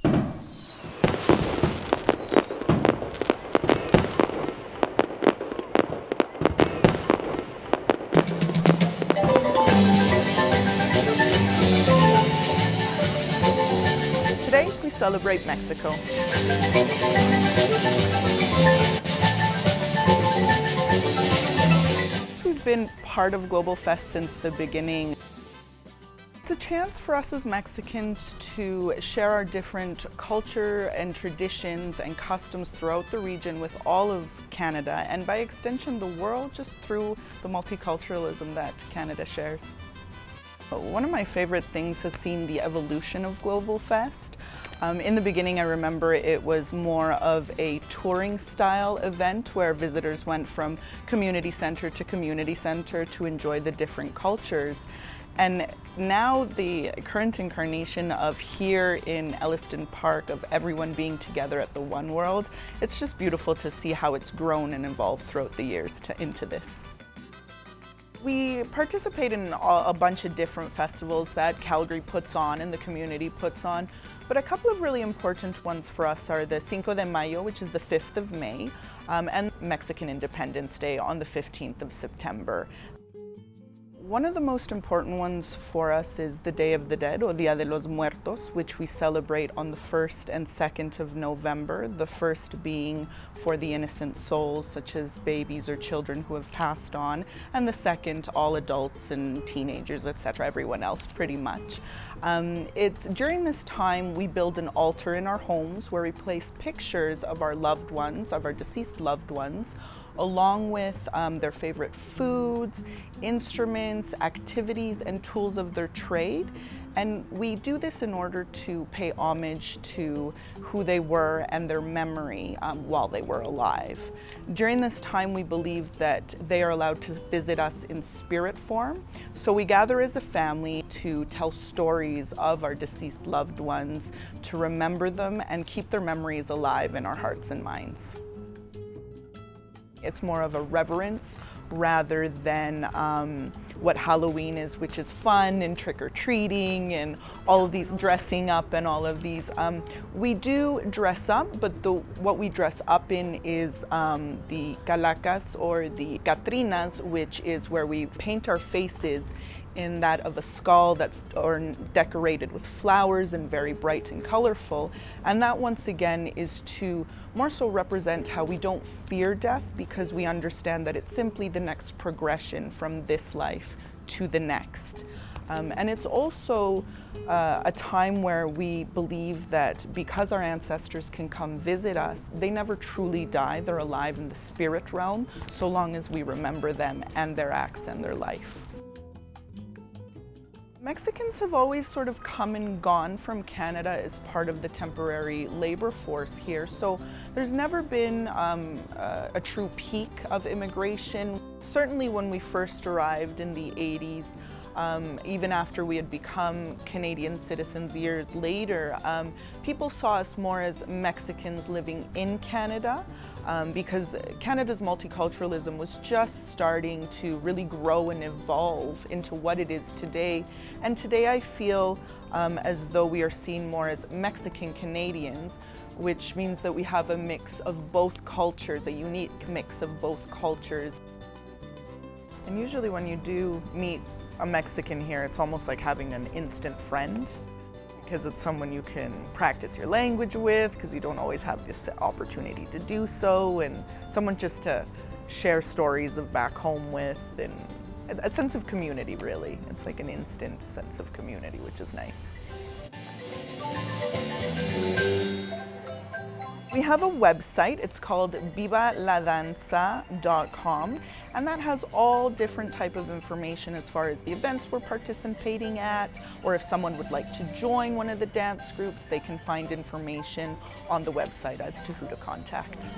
Today, we celebrate Mexico. We've been part of Global Fest since the beginning. It's a chance for us as Mexicans to share our different culture and traditions and customs throughout the region with all of Canada, and by extension the world, just through the multiculturalism that Canada shares. One of my favorite things has seen the evolution of Global Fest. In the beginning, I remember it was more of a touring style event where visitors went from community center to enjoy the different cultures. And now the current incarnation of here in Elliston Park, of everyone being together at the OneWorld, it's just beautiful to see how it's grown and evolved throughout the years into this. We participate in a bunch of different festivals that Calgary puts on and the community puts on, but a couple of really important ones for us are the Cinco de Mayo, which is the 5th of May, and Mexican Independence Day on the 15th of September. One of the most important ones for us is the Day of the Dead, or Dia de los Muertos, which we celebrate on the 1st and 2nd of November, the first being for the innocent souls, such as babies or children who have passed on, and the second, all adults and teenagers, etc., everyone else pretty much. It's during this time we build an altar in our homes where we place pictures of our loved ones, of our deceased loved ones, along with their favorite foods, instruments, activities, and tools of their trade. And we do this in order to pay homage to who they were and their memory while they were alive. During this time, we believe that they are allowed to visit us in spirit form. So we gather as a family to tell stories of our deceased loved ones, to remember them and keep their memories alive in our hearts and minds. It's more of a reverence rather than what Halloween is, which is fun and trick-or-treating and all of these dressing up and all of these. We do dress up, but what we dress up in is the calacas or the catrinas, which is where we paint our faces in that of a skull that's decorated with flowers and very bright and colorful. And that once again is to more so represent how we don't fear death, because we understand that it's simply the next progression from this life to the next. And it's also a time where we believe that because our ancestors can come visit us, they never truly die. They're alive in the spirit realm, so long as we remember them and their acts and their life. Mexicans have always sort of come and gone from Canada as part of the temporary labor force here, so there's never been a true peak of immigration. Certainly when we first arrived in the 80s, even after we had become Canadian citizens years later, people saw us more as Mexicans living in Canada, because Canada's multiculturalism was just starting to really grow and evolve into what it is today. And today I feel as though we are seen more as Mexican Canadians, which means that we have a mix of both cultures, a unique mix of both cultures. And usually when you do meet a Mexican here, it's almost like having an instant friend, because it's someone you can practice your language with, because you don't always have this opportunity to do so, and someone just to share stories of back home with, and a sense of community, really. It's like an instant sense of community, which is nice. We have a website, it's called vivaladanza.com, and that has all different type of information as far as the events we're participating at, or if someone would like to join one of the dance groups, they can find information on the website as to who to contact.